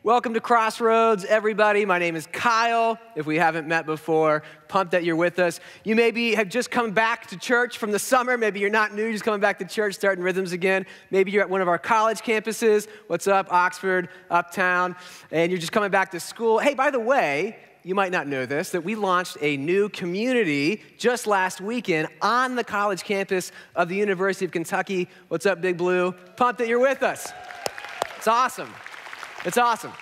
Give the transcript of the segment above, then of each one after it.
Welcome to Crossroads, everybody. My name is Kyle. If we haven't met before, pumped that you're with us. You maybe have just come back to church from the summer. Maybe you're not new, you're just coming back to church, starting rhythms again. Maybe you're at one of our college campuses. What's up, Oxford, Uptown, and you're just coming back to school. Hey, by the way, you might not know this, that we launched a new community just last weekend on the college campus of the University of Kentucky. What's up, Big Blue? Pumped that you're with us. It's awesome. It's awesome.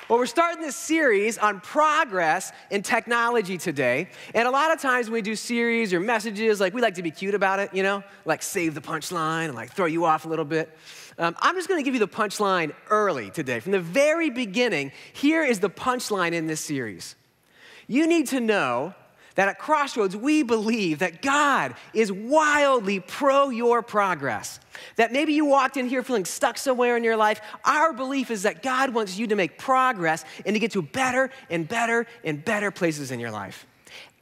Well, we're starting this series on progress in technology today. And a lot of times when we do series or messages, like we like to be cute about it, you know, like save the punchline and like throw you off a little bit. I'm just going to give you the punchline early today. From the very beginning, here is the punchline in this series. You need to know that at Crossroads, we believe that God is wildly pro your progress. That maybe you walked in here feeling stuck somewhere in your life. Our belief is that God wants you to make progress and to get to better and better and better places in your life.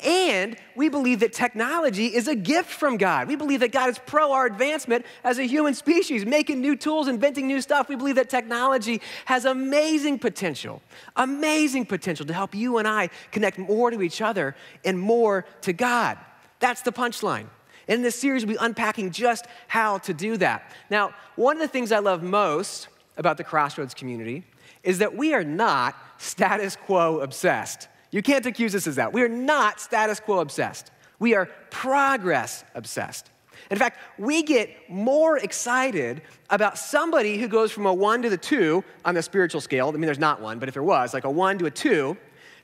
And we believe that technology is a gift from God. We believe that God is pro our advancement as a human species, making new tools, inventing new stuff. We believe that technology has amazing potential to help you and I connect more to each other and more to God. That's the punchline. In this series, we'll be unpacking just how to do that. Now, one of the things I love most about the Crossroads community is that we are not status quo obsessed. You can't accuse us of that. We are not status quo obsessed. We are progress obsessed. In fact, we get more excited about somebody who goes from a 1 to the 2 on the spiritual scale. I mean, there's not one, but if there was, like a 1 to a 2,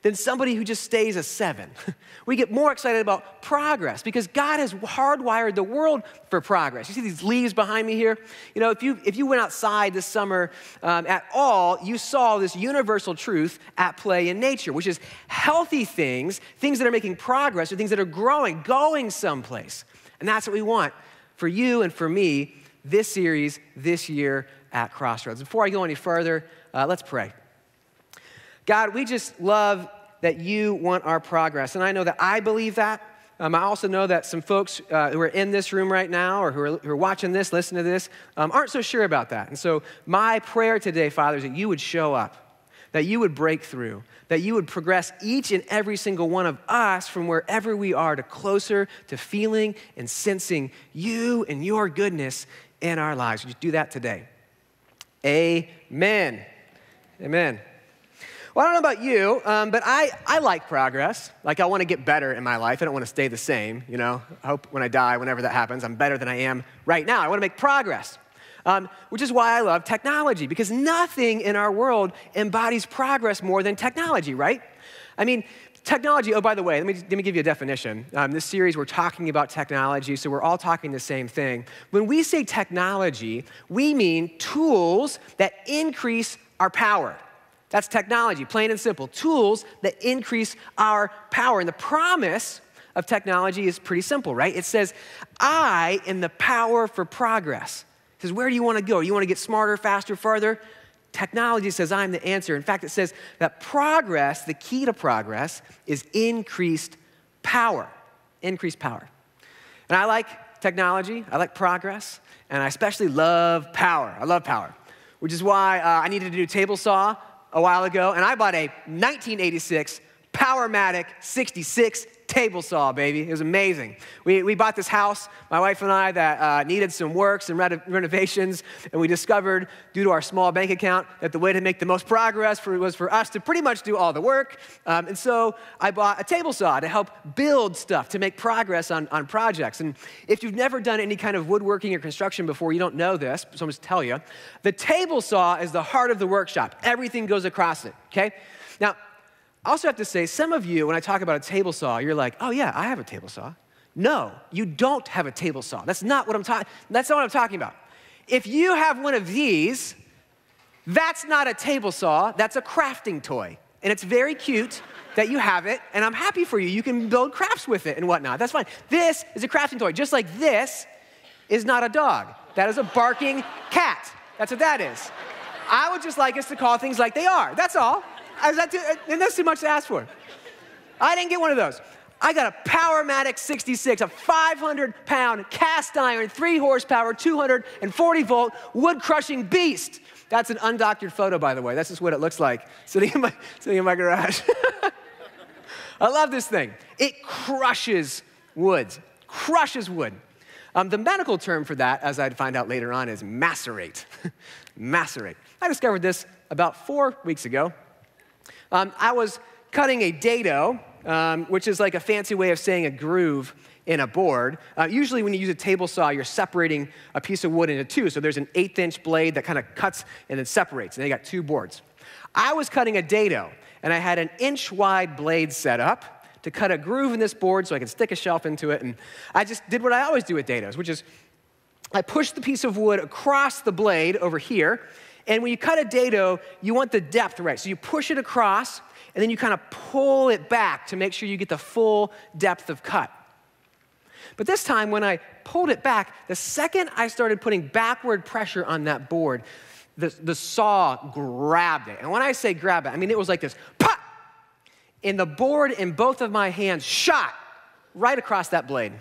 than somebody who just stays a 7. We get more excited about progress because God has hardwired the world for progress. You see these leaves behind me here? You know, if you went outside this summer at all, you saw this universal truth at play in nature, which is healthy things that are making progress, or things that are growing, going someplace. And that's what we want for you and for me this series, this year at Crossroads. Before I go any further, let's pray. God, we just love that you want our progress. And I know that I believe that. I also know that some folks who are in this room right now or who are watching this, listening to this, aren't so sure about that. And so my prayer today, Father, is that you would show up, that you would break through, that you would progress each and every single one of us from wherever we are to closer to feeling and sensing you and your goodness in our lives. Would you do that today? Amen. Amen. Well, I don't know about you, but I like progress. Like, I want to get better in my life. I don't want to stay the same, you know. I hope when I die, whenever that happens, I'm better than I am right now. I want to make progress, which is why I love technology, because nothing in our world embodies progress more than technology, right? I mean, technology, oh, by the way, let me give you a definition. This series, we're talking about technology, so we're all talking the same thing. When we say technology, we mean tools that increase our power. That's technology, plain and simple. Tools that increase our power. And the promise of technology is pretty simple, right? It says, I am the power for progress. It says, where do you want to go? You want to get smarter, faster, farther? Technology says, I'm the answer. In fact, it says that progress, the key to progress, is increased power. Increased power. And I like technology, I like progress, and I especially love power. I love power, which is why I needed a new table saw a while ago, and I bought a 1986 Powermatic 66 table saw, baby. It was amazing. We bought this house, my wife and I, that needed some work, some renovations, and we discovered, due to our small bank account, that the way to make the most progress was for us to pretty much do all the work. And so I bought a table saw to help build stuff, to make progress on projects. And if you've never done any kind of woodworking or construction before, you don't know this, so I'm just tell you. The table saw is the heart of the workshop. Everything goes across it, okay? Now, I also have to say, some of you, when I talk about a table saw, you're like, oh yeah, I have a table saw. No, you don't have a table saw. That's not what I'm talking about. If you have one of these, that's not a table saw, that's a crafting toy. And it's very cute that you have it, and I'm happy for you. You can build crafts with it and whatnot. That's fine. This is a crafting toy, just like this is not a dog. That is a barking cat. That's what that is. I would just like us to call things like they are. That's all. And that's too much to ask for. I didn't get one of those. I got a Powermatic 66, a 500-pound cast iron, 3 horsepower, 240-volt wood-crushing beast. That's an undoctored photo, by the way. That's just what it looks like, sitting in my garage. I love this thing. It crushes wood. Crushes wood. The medical term for that, as I'd find out later on, is macerate. Macerate. I discovered this about 4 weeks ago. I was cutting a dado, which is like a fancy way of saying a groove in a board. Usually when you use a table saw, you're separating a piece of wood into two. So there's an 1/8" blade that kind of cuts and then separates. And you got two boards. I was cutting a dado, and I had an 1-inch-wide blade set up to cut a groove in this board so I could stick a shelf into it. And I just did what I always do with dados, which is I pushed the piece of wood across the blade over here. And when you cut a dado, you want the depth right. So you push it across, and then you kind of pull it back to make sure you get the full depth of cut. But this time, when I pulled it back, the second I started putting backward pressure on that board, the saw grabbed it. And when I say grab it, I mean it was like this, pop! And the board in both of my hands shot right across that blade.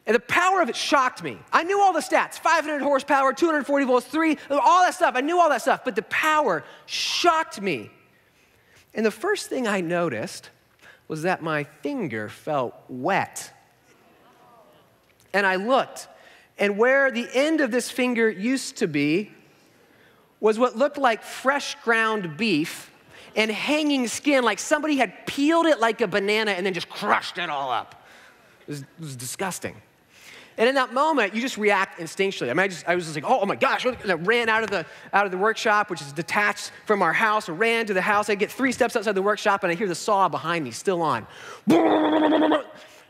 And the power of it shocked me. I knew all the stats, 500 horsepower, 240 volts, 3, all that stuff. I knew all that stuff, but the power shocked me. And the first thing I noticed was that my finger felt wet. And I looked, and where the end of this finger used to be was what looked like fresh ground beef and hanging skin, like somebody had peeled it like a banana and then just crushed it all up. It was disgusting. And in that moment, you just react instinctually. I mean, I was just like, oh my gosh. And I ran out of the workshop, which is detached from our house. I ran to the house. I get 3 steps outside the workshop, and I hear the saw behind me still on. I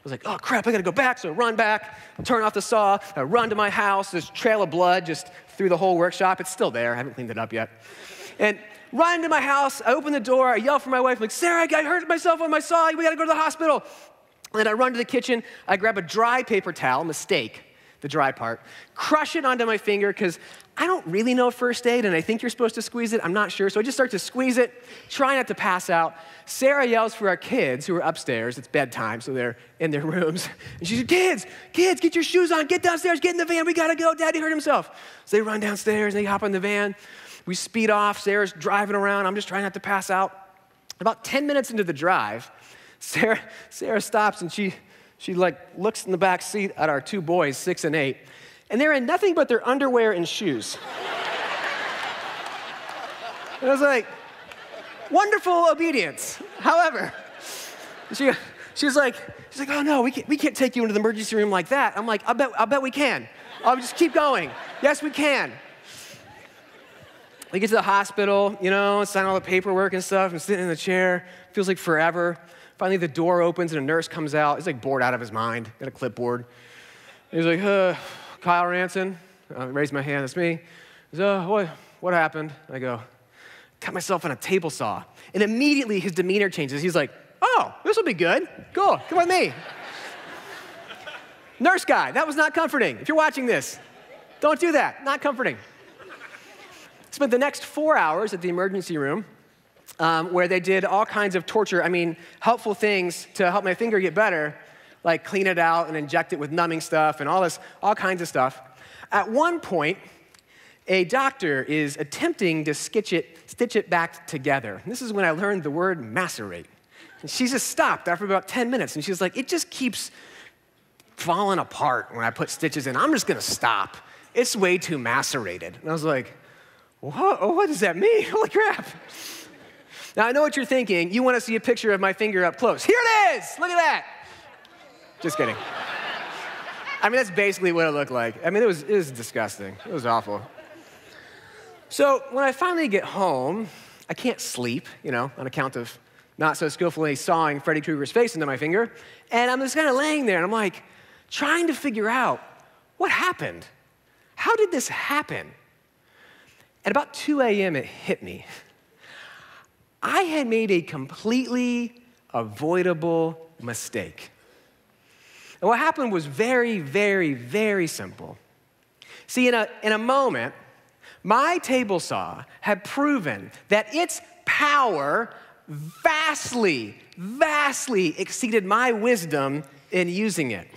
was like, oh crap, I gotta go back. So I run back, turn off the saw, I run to my house. There's a trail of blood just through the whole workshop. It's still there. I haven't cleaned it up yet. And run to my house. I open the door. I yell for my wife. I'm like, Sarah, I hurt myself on my saw. We gotta go to the hospital. And then I run to the kitchen, I grab a dry paper towel, mistake, the dry part, crush it onto my finger, because I don't really know first aid, and I think you're supposed to squeeze it. I'm not sure. So I just start to squeeze it, try not to pass out. Sarah yells for our kids who are upstairs. It's bedtime, so they're in their rooms. And she says, kids, get your shoes on, get downstairs, get in the van, we gotta go, Daddy hurt himself. So they run downstairs, and they hop in the van. We speed off, Sarah's driving around. I'm just trying not to pass out. About 10 minutes into the drive, Sarah stops, and she like looks in the back seat at our 2 boys, 6 and 8, and they're in nothing but their underwear and shoes. And I was like, wonderful obedience. However, she's like, oh no, we can't take you into the emergency room like that. I'm like, I'll bet we can. I'll just keep going. Yes, we can. We get to the hospital, sign all the paperwork and stuff. I'm sitting in the chair. Feels like forever. Finally, the door opens and a nurse comes out. He's like bored out of his mind. Got a clipboard. He's like, Kyle Ranson. I raise my hand. That's me. He says, what happened? I go, cut myself on a table saw. And immediately his demeanor changes. He's like, oh, this will be good. Cool. Come with me. Nurse guy, that was not comforting. If you're watching this, don't do that. Not comforting. Spent the next 4 hours at the emergency room where they did all kinds of torture, helpful things to help my finger get better, like clean it out and inject it with numbing stuff and all kinds of stuff. At one point, a doctor is attempting to stitch it back together. And this is when I learned the word macerate. And she just stopped after about 10 minutes, and she was like, it just keeps falling apart when I put stitches in. I'm just gonna stop. It's way too macerated. And I was like, what does that mean? Holy crap. Now, I know what you're thinking. You want to see a picture of my finger up close. Here it is. Look at that. Just kidding. That's basically what it looked like. It was disgusting. It was awful. So when I finally get home, I can't sleep, on account of not so skillfully sawing Freddy Krueger's face into my finger. And I'm just kind of laying there, and I'm like, trying to figure out what happened. How did this happen? At about 2 a.m., it hit me. I had made a completely avoidable mistake. And what happened was very, very, very simple. See, in a moment, my table saw had proven that its power vastly, vastly exceeded my wisdom in using it.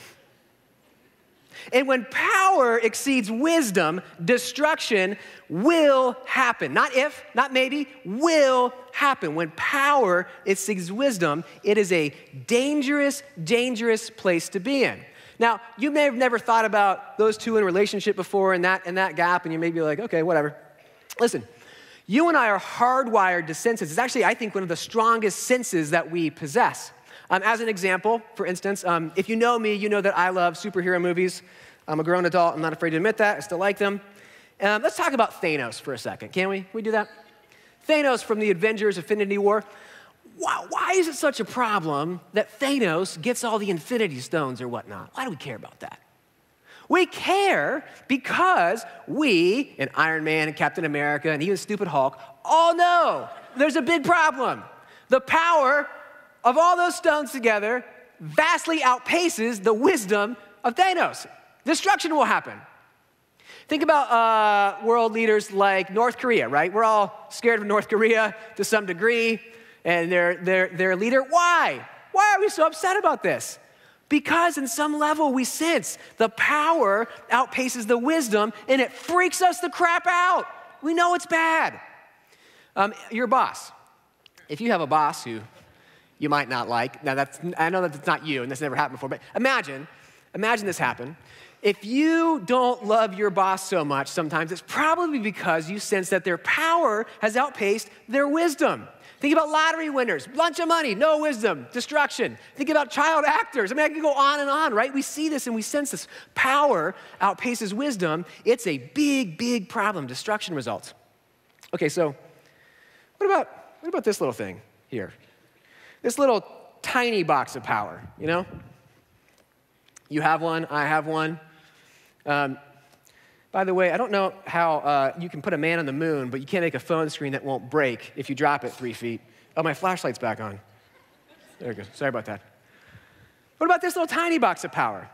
And when power exceeds wisdom, destruction will happen. Not if, not maybe, will happen. When power exceeds wisdom, it is a dangerous, dangerous place to be in. Now, you may have never thought about those two in relationship before and that gap, and you may be like, okay, whatever. Listen, you and I are hardwired to senses. It's actually, I think, one of the strongest senses that we possess. As an example, for instance, if you know me, you know that I love superhero movies. I'm a grown adult. I'm not afraid to admit that. I still like them. Let's talk about Thanos for a second, can we? Can we do that? Thanos from the Avengers Infinity War. Why is it such a problem that Thanos gets all the Infinity Stones or whatnot? Why do we care about that? We care because we, and Iron Man and Captain America and even Stupid Hulk, all know there's a big problem. The power of all those stones together vastly outpaces the wisdom of Thanos. Destruction will happen. Think about world leaders like North Korea, right? We're all scared of North Korea to some degree, and their leader. Why? Why are we so upset about this? Because in some level we sense the power outpaces the wisdom, and it freaks us the crap out. We know it's bad. Your boss. If you have a boss who you might not like. Now, I know that it's not you, and this never happened before, but imagine this happen. If you don't love your boss so much sometimes, it's probably because you sense that their power has outpaced their wisdom. Think about lottery winners, bunch of money, no wisdom, destruction. Think about child actors. I mean, I can go on and on, right? We see this and we sense this. Power outpaces wisdom. It's a big, big problem. Destruction results. Okay, so what about this little thing here? This little tiny box of power, you know? You have one, I have one. By the way, I don't know how you can put a man on the moon, but you can't make a phone screen that won't break if you drop it 3 feet. Oh, my flashlight's back on. There we go. Sorry about that. What about this little tiny box of power?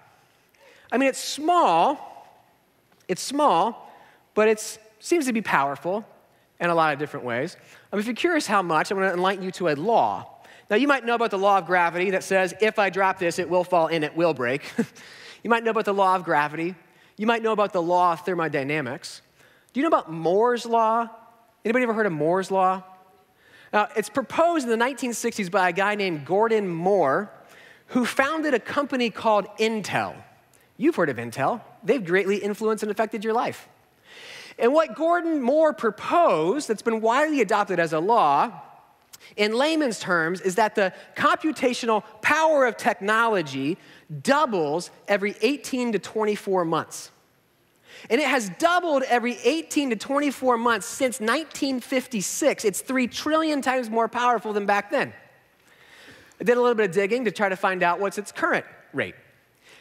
I mean, it's small, but it seems to be powerful in a lot of different ways. If you're curious how much, I'm going to enlighten you to a law. Now, you might know about the law of gravity that says, if I drop this, it will fall and it will break. You might know about the law of gravity. You might know about the law of thermodynamics. Do you know about Moore's law? Anybody ever heard of Moore's law? Now, it's proposed in the 1960s by a guy named Gordon Moore, who founded a company called Intel. You've heard of Intel. They've greatly influenced and affected your life. And what Gordon Moore proposed, that's been widely adopted as a law, in layman's terms, is that the computational power of technology doubles every 18 to 24 months. And it has doubled every 18 to 24 months since 1956. It's 3 trillion times more powerful than back then. I did a little bit of digging to try to find out what's its current rate.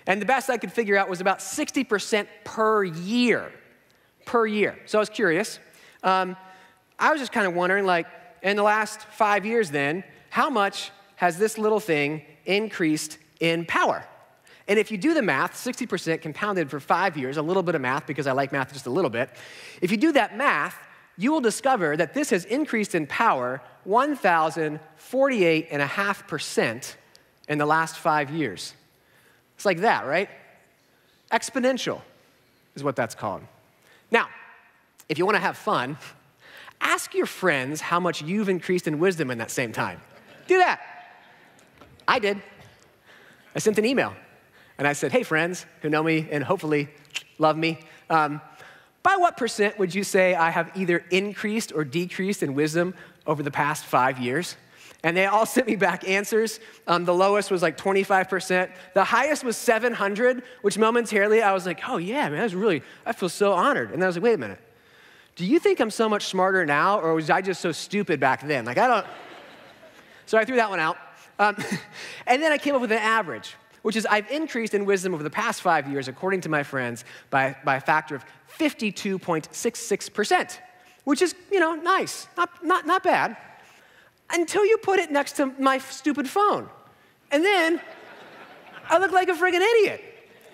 And the best I could figure out was about 60% per year. Per year. So I was curious. I was just kind of wondering, like, in the last 5 years then, how much has this little thing increased in power? And if you do the math, 60% compounded for 5 years, a little bit of math because I like math just a little bit. If you do that math, you will discover that this has increased in power 1,048.5% in the last 5 years. It's like that, right? Exponential is what that's called. Now, if you want to have fun, ask your friends how much you've increased in wisdom in that same time. Do that. I did. I sent an email, and I said, hey, friends who know me and hopefully love me, by what percent would you say I have either increased or decreased in wisdom over the past 5 years? And they all sent me back answers. The lowest was like 25%. The highest was 700, which momentarily I was like, oh yeah, man, I feel so honored. And then I was like, wait a minute. Do you think I'm so much smarter now, or was I just so stupid back then? Like, I don't. So I threw that one out. And then I came up with an average, which is I've increased in wisdom over the past 5 years, according to my friends, by a factor of 52.66%, which is, nice, not bad, until you put it next to my stupid phone. And then I look like a friggin' idiot.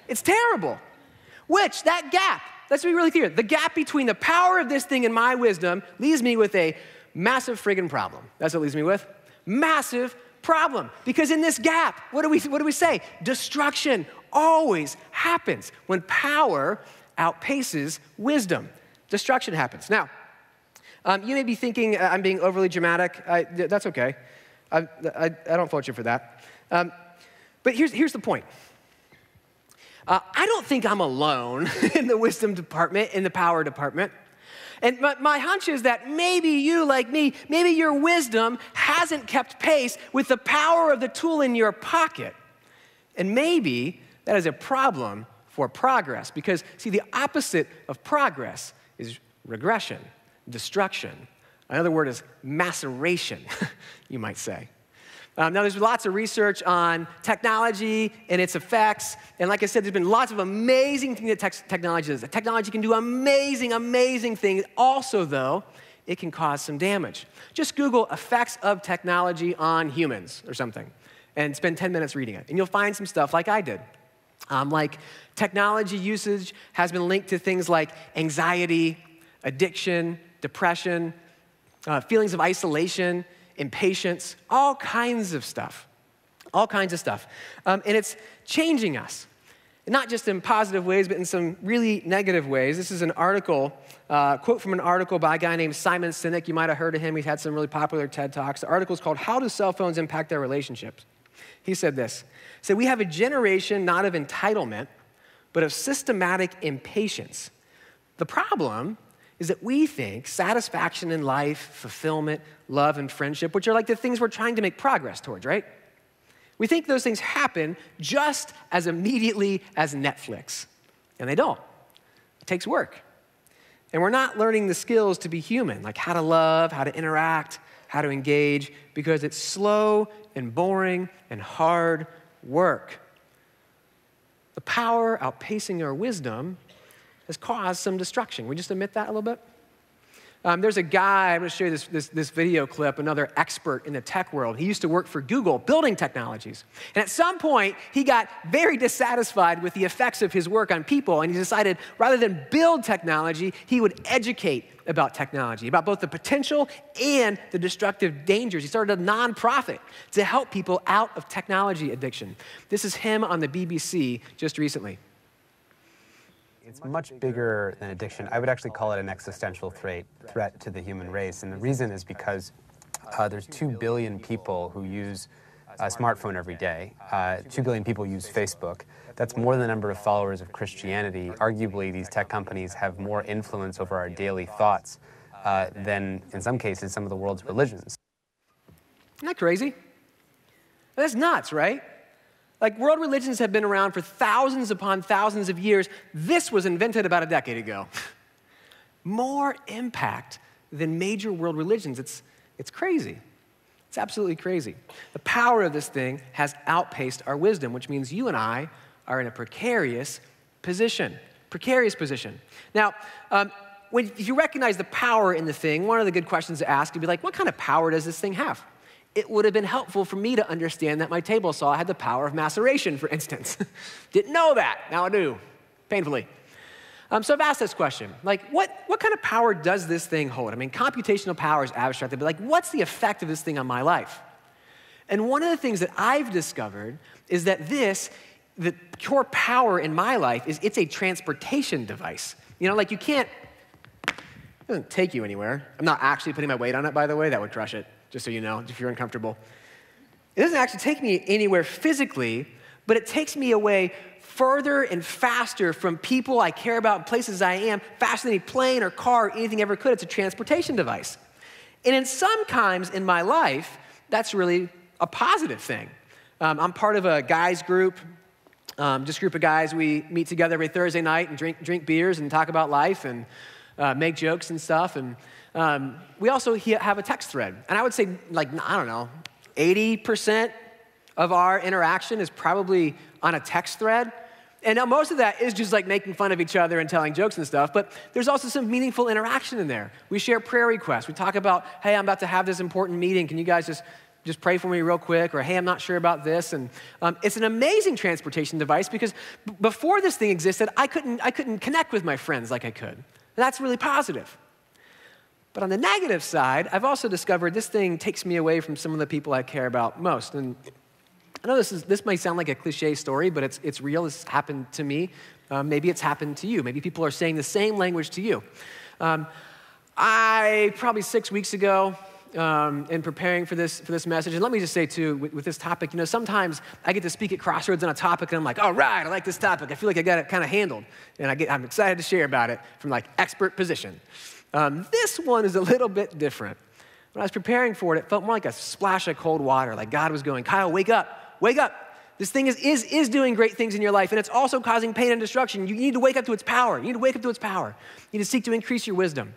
It's terrible. Which, that gap, let's be really clear, the gap between the power of this thing and my wisdom leaves me with a massive friggin' problem. That's what it leaves me with. Massive problem because in this gap, what do we say? Destruction always happens when power outpaces wisdom. Destruction happens. Now, you may be thinking I'm being overly dramatic. That's okay. I don't fault you for that. But here's the point. I don't think I'm alone in the wisdom department, in the power department. And my hunch is that maybe you, like me, maybe your wisdom hasn't kept pace with the power of the tool in your pocket. And maybe that is a problem for progress because, see, the opposite of progress is regression, destruction. Another word is maceration, you might say. Now, there's lots of research on technology and its effects. And like I said, there's been lots of amazing things that technology does. Technology can do amazing, amazing things. Also, though, it can cause some damage. Just Google effects of technology on humans or something and spend 10 minutes reading it. And you'll find some stuff like I did. Like technology usage has been linked to things like anxiety, addiction, depression, feelings of isolation, impatience, all kinds of stuff. And it's changing us, not just in positive ways, but in some really negative ways. This is an article, quote from an article by a guy named Simon Sinek. You might have heard of him. He's had some really popular TED Talks. The article is called How Do Cell Phones Impact Our Relationships? He said this. He said, we have a generation not of entitlement, but of systematic impatience. The problem is that we think satisfaction in life, fulfillment, love, and friendship, which are like the things we're trying to make progress towards, right? We think those things happen just as immediately as Netflix, and they don't. It takes work. And we're not learning the skills to be human, like how to love, how to interact, how to engage, because it's slow and boring and hard work. The power outpacing our wisdom has caused some destruction. We just admit that a little bit? There's a guy, I'm going to show you this video clip, another expert in the tech world. He used to work for Google building technologies. And at some point, he got very dissatisfied with the effects of his work on people, and he decided rather than build technology, he would educate about technology, about both the potential and the destructive dangers. He started a nonprofit to help people out of technology addiction. This is him on the BBC just recently. It's much bigger than addiction. I would actually call it an existential threat to the human race. And the reason is because there's 2 billion people who use a smartphone every day. 2 billion people use Facebook. That's more than the number of followers of Christianity. Arguably, these tech companies have more influence over our daily thoughts than, in some cases, some of the world's religions. Isn't that crazy? That's nuts, right? Like, world religions have been around for thousands upon thousands of years. This was invented about a decade ago. More impact than major world religions. It's crazy. It's absolutely crazy. The power of this thing has outpaced our wisdom, which means you and I are in a precarious position. Now, if you recognize the power in the thing, one of the good questions to ask would be like, what kind of power does this thing have? It would have been helpful for me to understand that my table saw had the power of maceration, for instance. Didn't know that. Now I do, painfully. So I've asked this question, like, what kind of power does this thing hold? I mean, computational power is abstract, but like, what's the effect of this thing on my life? And one of the things that I've discovered is that the core power in my life is it's a transportation device. You know, like it doesn't take you anywhere. I'm not actually putting my weight on it, by the way. That would crush it. Just so you know, if you're uncomfortable. It doesn't actually take me anywhere physically, but it takes me away further and faster from people I care about, places I am, faster than any plane or car or anything ever could. It's a transportation device. And in some times in my life, that's really a positive thing. I'm part of a guys group, just a group of guys. We meet together every Thursday night and drink beers and talk about life and make jokes and stuff. And we also have a text thread. And I would say, like, I don't know, 80% of our interaction is probably on a text thread. And now most of that is just like making fun of each other and telling jokes and stuff, but there's also some meaningful interaction in there. We share prayer requests. We talk about, hey, I'm about to have this important meeting. Can you guys just pray for me real quick? Or, hey, I'm not sure about this. And it's an amazing transportation device because before this thing existed, I couldn't connect with my friends like I could. And that's really positive. But on the negative side, I've also discovered this thing takes me away from some of the people I care about most. And I know this might sound like a cliche story, but it's real. This happened to me. Maybe it's happened to you. Maybe people are saying the same language to you. I probably 6 weeks ago, in preparing for this message, and let me just say too, with this topic, sometimes I get to speak at Crossroads on a topic, and I'm like, all right, I like this topic. I feel like I got it kind of handled, and I'm excited to share about it from like expert position. This one is a little bit different. When I was preparing for it, it felt more like a splash of cold water, like God was going, Kyle, wake up, wake up. This thing is doing great things in your life, and it's also causing pain and destruction. You need to wake up to its power. You need to wake up to its power. You need to seek to increase your wisdom.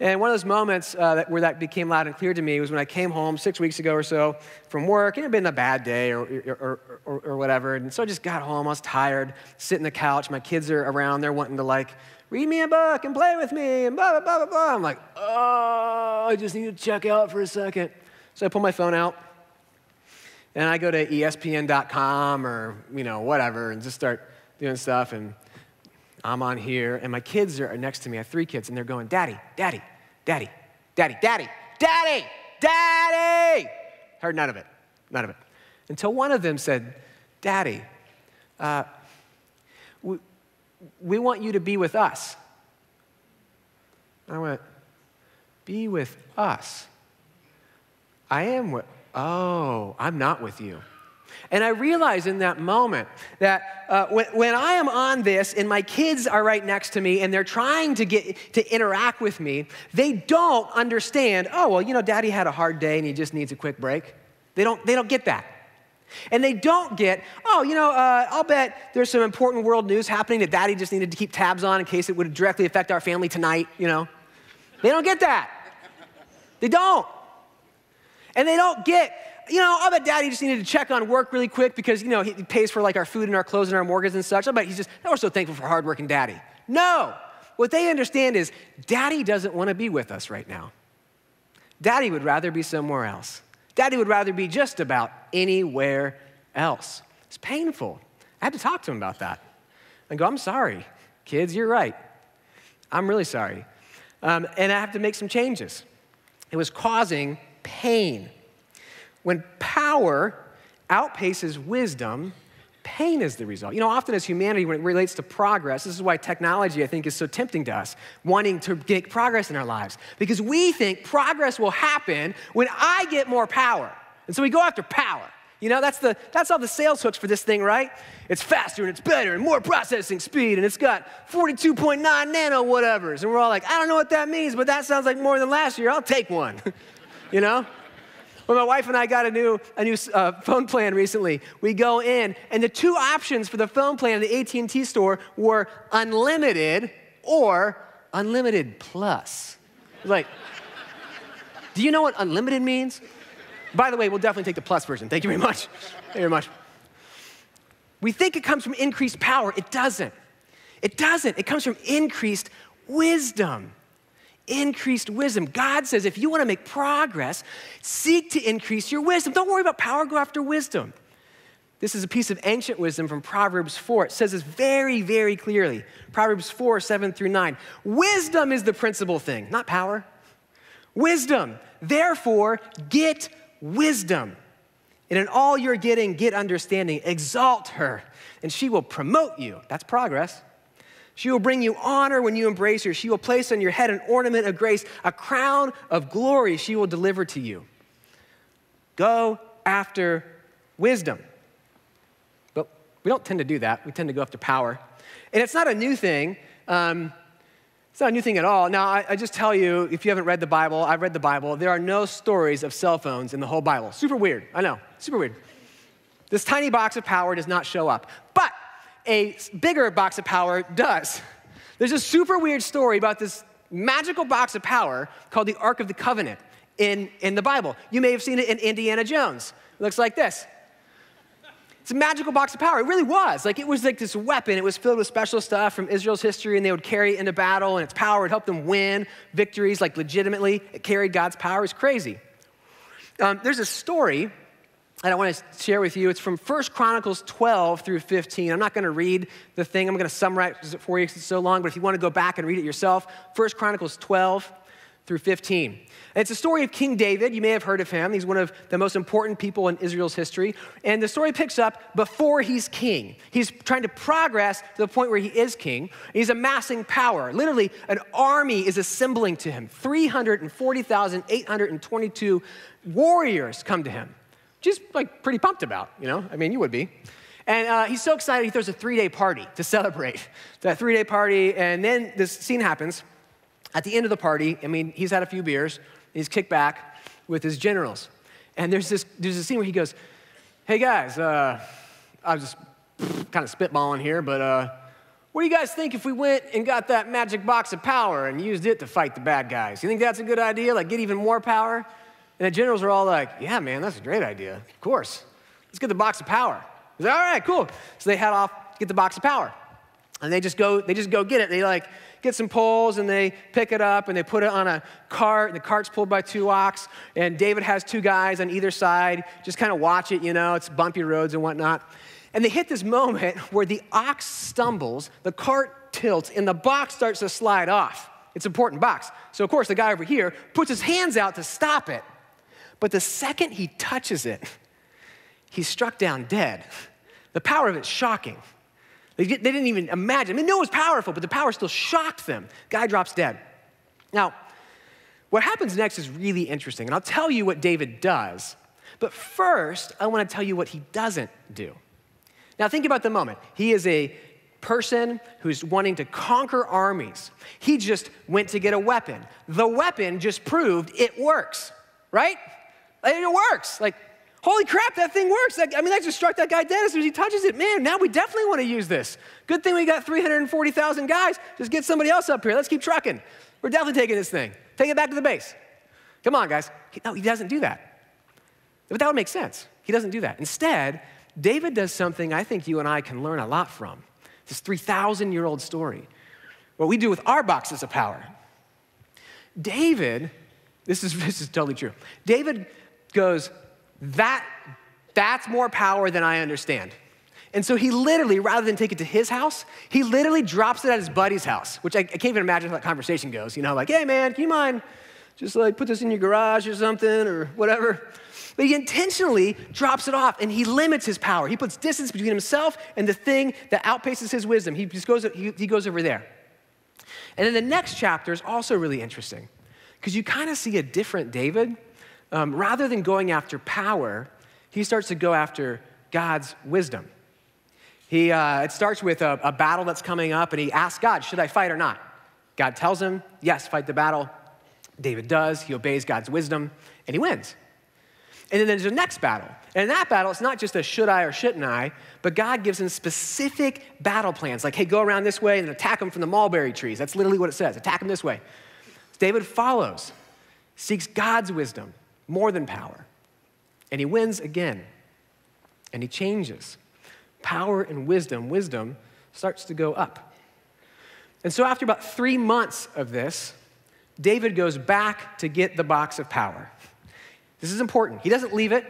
And one of those moments where that became loud and clear to me was when I came home 6 weeks ago or so from work. It had been a bad day or whatever, and so I just got home. I was tired, sitting on the couch. My kids are around. They're wanting to like, read me a book and play with me and blah, blah, blah, blah, blah. I'm like, oh, I just need to check out for a second. So I pull my phone out, and I go to ESPN.com or, whatever, and just start doing stuff, and I'm on here, and my kids are next to me. I have 3 kids, and they're going, Daddy, Daddy, Daddy, Daddy, Daddy, Daddy, Daddy. Heard none of it, Until one of them said, Daddy, we want you to be with us. I went, be with us? I'm not with you. And I realized in that moment that when I am on this and my kids are right next to me and they're trying to interact with me, they don't understand, Daddy had a hard day and he just needs a quick break. They don't get that. And they don't get, I'll bet there's some important world news happening that Daddy just needed to keep tabs on in case it would directly affect our family tonight, They don't get that. They don't. And they don't get, I'll bet Daddy just needed to check on work really quick because, he pays for like our food and our clothes and our mortgage and such. I bet we're so thankful for hardworking Daddy. No. What they understand is Daddy doesn't want to be with us right now. Daddy would rather be somewhere else. Daddy would rather be just about anywhere else. It's painful. I had to talk to him about that. I go, I'm sorry, kids, you're right. I'm really sorry. And I have to make some changes. It was causing pain. When power outpaces wisdom, pain is the result. Often as humanity, when it relates to progress, this is why technology, I think, is so tempting to us, wanting to make progress in our lives. Because we think progress will happen when I get more power. And so we go after power. That's all the sales hooks for this thing, right? It's faster and it's better and more processing speed and it's got 42.9 nano whatevers. And we're all like, I don't know what that means, but that sounds like more than last year. I'll take one, When my wife and I got a new phone plan recently, we go in, and the 2 options for the phone plan in the AT&T store were unlimited or unlimited plus. Like, do you know what unlimited means? By the way, we'll definitely take the plus version. Thank you very much. Thank you very much. We think it comes from increased power. It doesn't. It doesn't. It comes from increased wisdom. Increased wisdom. God says if you want to make progress, seek to increase your wisdom. Don't worry about power, go after wisdom. This is a piece of ancient wisdom from Proverbs 4. It says this very, very clearly. Proverbs 4, 7 through 9. Wisdom is the principal thing, not power. Wisdom. Therefore, get wisdom. And in all you're getting, get understanding. Exalt her, and she will promote you. That's progress. She will bring you honor when you embrace her. She will place on your head an ornament of grace, a crown of glory she will deliver to you. Go after wisdom. But we don't tend to do that. We tend to go after power. And it's not a new thing. It's not a new thing at all. Now, I just tell you, if you haven't read the Bible, I've read the Bible, there are no stories of cell phones in the whole Bible. Super weird. I know. Super weird. This tiny box of power does not show up. But a bigger box of power does. There's a super weird story about this magical box of power called the Ark of the Covenant in the Bible. You may have seen it in Indiana Jones. It looks like this. It's a magical box of power. It really was. It was like this weapon. It was filled with special stuff from Israel's history, and they would carry it into battle, and its power would help them win victories, legitimately. It carried God's power. It's crazy. There's a story that I want to share with you. It's from 1 Chronicles 12 through 15. I'm not going to read the thing. I'm going to summarize it for you because it's so long, but if you want to go back and read it yourself, 1 Chronicles 12, through 15. And it's a story of King David. You may have heard of him. He's one of the most important people in Israel's history. And the story picks up before he's king. He's trying to progress to the point where he is king. He's amassing power. Literally, an army is assembling to him. 340,822 warriors come to him, which is like pretty pumped about, you know? I mean, you would be. And he's so excited, he throws a 3-day party to celebrate that 3-day party. And then this scene happens. At the end of the party, I mean, he's had a few beers. He's kicked back with his generals. And there's a scene where he goes, hey guys, I was just kind of spitballing here, but what do you guys think if we went and got that magic box of power and used it to fight the bad guys? You think that's a good idea? Like get even more power? And the generals are all like, yeah, man, that's a great idea. Of course. Let's get the box of power. He's like, all right, cool. So they head off, get the box of power. And they just go get it. They like get some poles and they pick it up and they put it on a cart. The cart's pulled by 2 ox. And David has 2 guys on either side. Just kind of watch it, you know, it's bumpy roads and whatnot. And they hit this moment where the ox stumbles, the cart tilts, and the box starts to slide off. It's an important box. So of course the guy over here puts his hands out to stop it. But the second he touches it, he's struck down dead. The power of it's shocking. They didn't even imagine. I mean, no, it was powerful, but the power still shocked them. Guy drops dead. Now, what happens next is really interesting, and I'll tell you what David does. But first, I want to tell you what he doesn't do. Now, think about the moment. He is a person who's wanting to conquer armies. He just went to get a weapon. The weapon just proved it works, right? It works. Like, holy crap, that thing works. I mean, that just struck that guy dead as soon as he touches it. Man, now we definitely want to use this. Good thing we got 340,000 guys. Just get somebody else up here. Let's keep trucking. We're definitely taking this thing. Take it back to the base. Come on, guys. No, he doesn't do that. But that would make sense. He doesn't do that. Instead, David does something I think you and I can learn a lot from. This 3,000-year-old story. What we do with our boxes of power. David, this is totally true. David goes, that's more power than I understand. And so he literally, rather than take it to his house, he literally drops it at his buddy's house, which I can't even imagine how that conversation goes. You know, like, hey man, can you mind just like put this in your garage or something or whatever? But he intentionally drops it off and he limits his power. He puts distance between himself and the thing that outpaces his wisdom. He goes over there. And then the next chapter is also really interesting because you kind of see a different David. Rather than going after power, he starts to go after God's wisdom. It starts with a battle that's coming up, and he asks God, should I fight or not? God tells him, yes, fight the battle. David does. He obeys God's wisdom, and he wins. And then there's the next battle. And in that battle, it's not just a should I or shouldn't I, but God gives him specific battle plans, like, hey, go around this way and attack them from the mulberry trees. That's literally what it says, attack them this way. David follows, seeks God's wisdom, more than power. And he wins again. And he changes. Power and wisdom starts to go up. And so after about 3 months of this, David goes back to get the box of power. This is important. He doesn't leave it.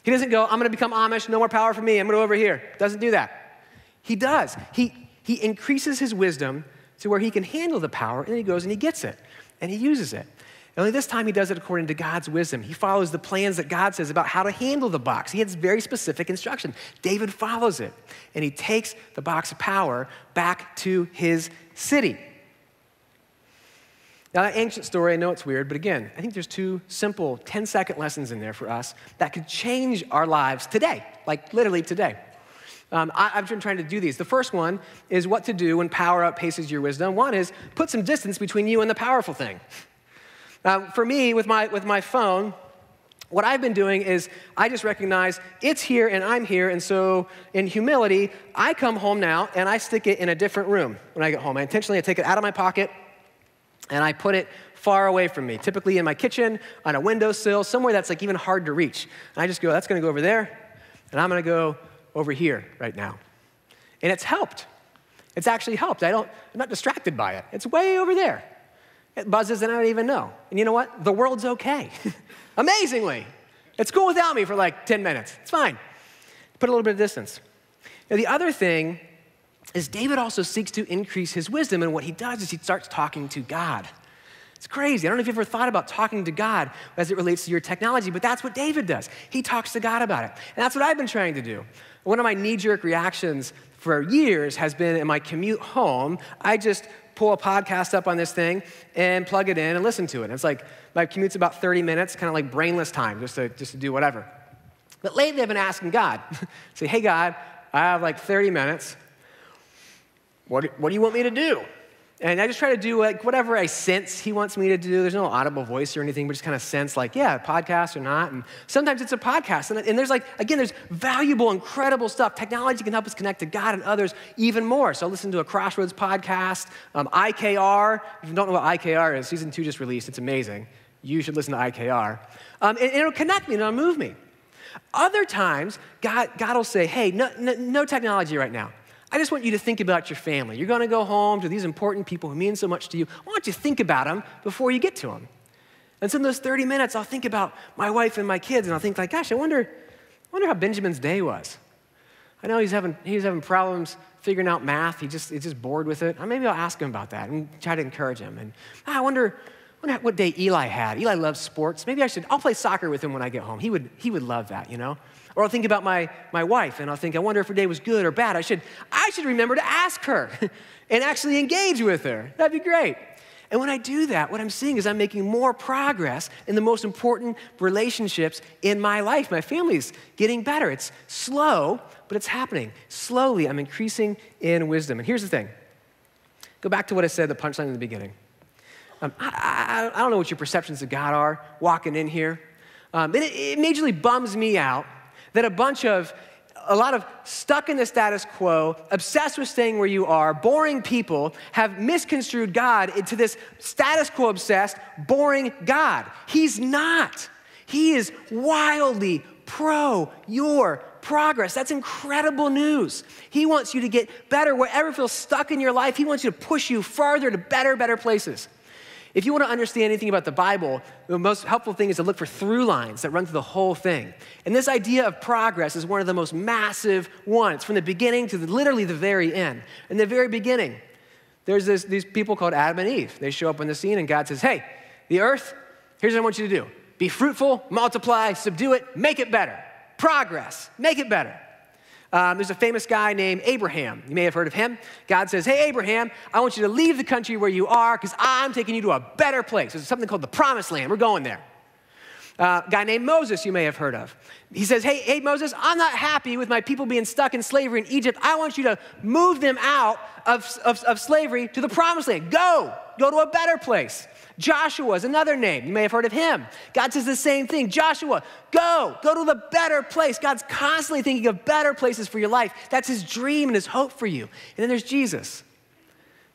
He doesn't go, I'm going to become Amish, no more power for me, I'm going to go over here. Doesn't do that. He does. He increases his wisdom to where he can handle the power, and then he goes and he gets it, and he uses it. And only this time he does it according to God's wisdom. He follows the plans that God says about how to handle the box. He has very specific instruction. David follows it, and he takes the box of power back to his city. Now, that ancient story, I know it's weird, but again, I think there's 2 simple 10-second lessons in there for us that could change our lives today, like literally today. I've been trying to do these. The first one is what to do when power outpaces your wisdom. One is put some distance between you and the powerful thing. For me, with my phone, what I've been doing is I just recognize it's here and I'm here, and so in humility, I come home now and I stick it in a different room when I get home. I take it out of my pocket and I put it far away from me, typically in my kitchen, on a windowsill, somewhere that's like even hard to reach. And I just go, that's gonna go over there, and I'm gonna go over here right now. And it's helped. It's actually helped. I'm not distracted by it. It's way over there. It buzzes and I don't even know. And you know what? The world's okay. Amazingly. It's cool without me for like 10 minutes. It's fine. Put a little bit of distance. Now, the other thing is David also seeks to increase his wisdom, and what he does is he starts talking to God. It's crazy. I don't know if you've ever thought about talking to God as it relates to your technology, but that's what David does. He talks to God about it. And that's what I've been trying to do. One of my knee-jerk reactions for years has been in my commute home, I just pull a podcast up on this thing and plug it in and listen to it. And it's like, my commute's about 30 minutes, kind of like brainless time, just to do whatever. But lately I've been asking God, say, hey God, I have like 30 minutes. What do you want me to do? And I just try to do like whatever I sense he wants me to do. There's no audible voice or anything, but just kind of sense like, yeah, podcast or not. And sometimes it's a podcast. And there's like, again, there's valuable, incredible stuff. Technology can help us connect to God and others even more. So I listen to a Crossroads podcast, IKR. If you don't know what IKR is, season 2 just released. It's amazing. You should listen to IKR. And it'll connect me and it'll move me. Other times, God will say, hey, no technology right now. I just want you to think about your family. You're going to go home to these important people who mean so much to you. I want you to think about them before you get to them. And so in those 30 minutes, I'll think about my wife and my kids, and I'll think like, gosh, I wonder how Benjamin's day was. I know he's having problems figuring out math. He's just bored with it. Maybe I'll ask him about that and try to encourage him. And I wonder what day Eli had. Eli loves sports. Maybe I'll play soccer with him when I get home. He would love that, you know? Or I'll think about my wife, and I'll think, I wonder if her day was good or bad. I should remember to ask her and actually engage with her. That'd be great. And when I do that, what I'm seeing is I'm making more progress in the most important relationships in my life. My family's getting better. It's slow, but it's happening. Slowly, I'm increasing in wisdom. And here's the thing. Go back to what I said, the punchline in the beginning. I don't know what your perceptions of God are walking in here. It majorly bums me out that a lot of stuck in the status quo, obsessed with staying where you are, boring people have misconstrued God into this status quo obsessed, boring God. He's not. He is wildly pro your progress. That's incredible news. He wants you to get better wherever you feel stuck in your life. He wants you to push you farther to better places. If you want to understand anything about the Bible, the most helpful thing is to look for through lines that run through the whole thing. And this idea of progress is one of the most massive ones, from the beginning to literally the very end. In the very beginning, there's these people called Adam and Eve. They show up on the scene, and God says, hey, the earth, here's what I want you to do. Be fruitful, multiply, subdue it, make it better. Progress, make it better. There's a famous guy named Abraham. You may have heard of him. God says, hey, Abraham, I want you to leave the country where you are because I'm taking you to a better place. There's something called the Promised Land. We're going there. A guy named Moses you may have heard of. He says, hey, Moses, I'm not happy with my people being stuck in slavery in Egypt. I want you to move them out of slavery to the Promised Land. Go to a better place. Joshua is another name. You may have heard of him. God says the same thing. Joshua, go to the better place. God's constantly thinking of better places for your life. That's his dream and his hope for you. And then there's Jesus.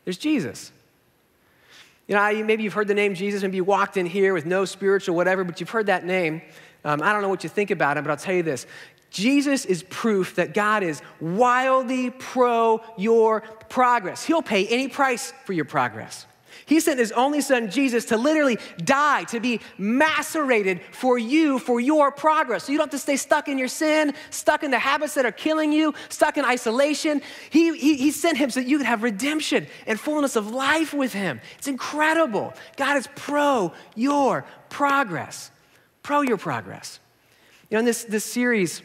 There's Jesus. You know, maybe you've heard the name Jesus. Maybe you walked in here with no spiritual whatever, but you've heard that name. I don't know what you think about him, but I'll tell you this. Jesus is proof that God is wildly pro your progress. He'll pay any price for your progress. He sent his only son, Jesus, to literally die, to be macerated for you, for your progress. So you don't have to stay stuck in your sin, stuck in the habits that are killing you, stuck in isolation. He sent him so that you could have redemption and fullness of life with him. It's incredible. God is pro your progress. Pro your progress. You know, in this series,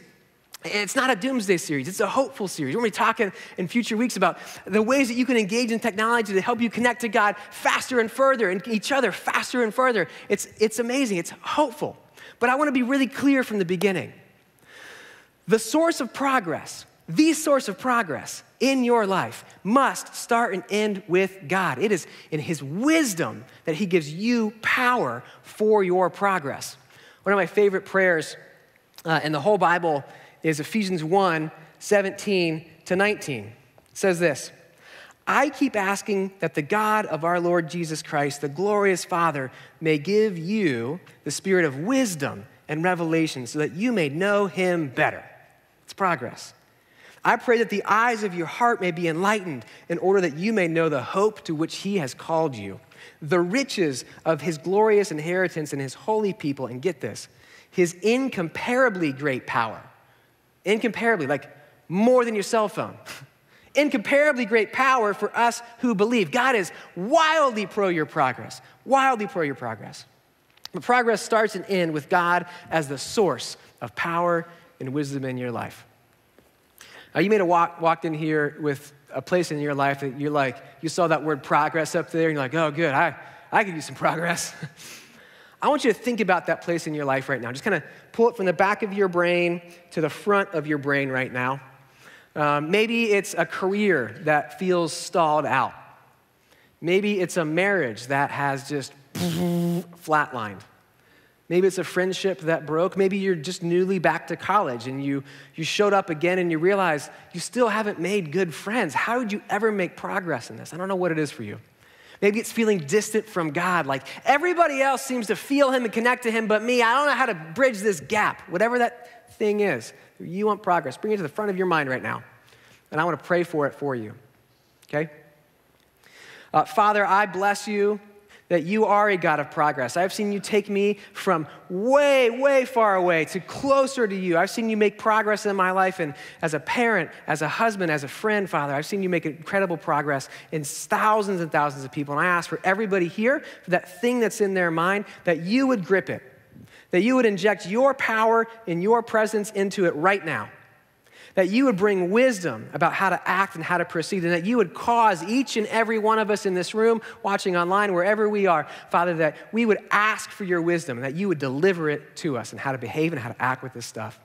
it's not a doomsday series. It's a hopeful series. We're going to be talking in future weeks about the ways that you can engage in technology to help you connect to God faster and further and each other faster and further. It's amazing. It's hopeful. But I want to be really clear from the beginning. The source of progress in your life must start and end with God. It is in his wisdom that he gives you power for your progress. One of my favorite prayers in the whole Bible is Ephesians 1, 17 to 19. It says this, I keep asking that the God of our Lord Jesus Christ, the glorious Father, may give you the spirit of wisdom and revelation so that you may know him better. It's progress. I pray that the eyes of your heart may be enlightened in order that you may know the hope to which he has called you, the riches of his glorious inheritance in his holy people, and get this, his incomparably great power. Incomparably, like more than your cell phone. incomparably great power for us who believe. God is wildly pro your progress, wildly pro your progress. But progress starts and ends with God as the source of power and wisdom in your life. Now, you may have walked in here with a place in your life that you're like, you saw that word progress up there, and you're like, oh, good, I could use some progress. I want you to think about that place in your life right now. Just kind of pull it from the back of your brain to the front of your brain right now. Maybe it's a career that feels stalled out. Maybe it's a marriage that has just flatlined. Maybe it's a friendship that broke. Maybe you're just newly back to college and you showed up again and you realize you still haven't made good friends. How would you ever make progress in this? I don't know what it is for you. Maybe it's feeling distant from God, like everybody else seems to feel him and connect to him, but me, I don't know how to bridge this gap. Whatever that thing is, you want progress. Bring it to the front of your mind right now, and I want to pray for it for you, okay? Father, I bless you that you are a God of progress. I've seen you take me from way, way far away to closer to you. I've seen you make progress in my life, and as a parent, as a husband, as a friend, Father, I've seen you make incredible progress in thousands and thousands of people. And I ask for everybody here, for that thing that's in their mind, that you would grip it, that you would inject your power and your presence into it right now, that you would bring wisdom about how to act and how to proceed, and that you would cause each and every one of us in this room, watching online, wherever we are, Father, that we would ask for your wisdom and that you would deliver it to us and how to behave and how to act with this stuff.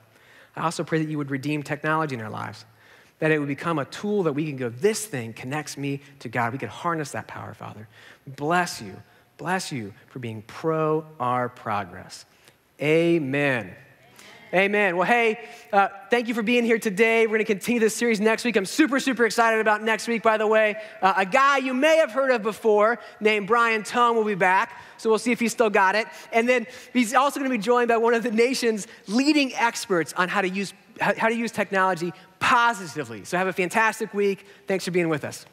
I also pray that you would redeem technology in our lives, that it would become a tool that we can go, this thing connects me to God. We could harness that power, Father. Bless you for being pro our progress. Amen. Amen. Well, hey, thank you for being here today. We're going to continue this series next week. I'm super, super excited about next week, by the way. A guy you may have heard of before named Brian Tong will be back, so we'll see if he's still got it. And then he's also going to be joined by one of the nation's leading experts on how to use technology positively. So have a fantastic week. Thanks for being with us.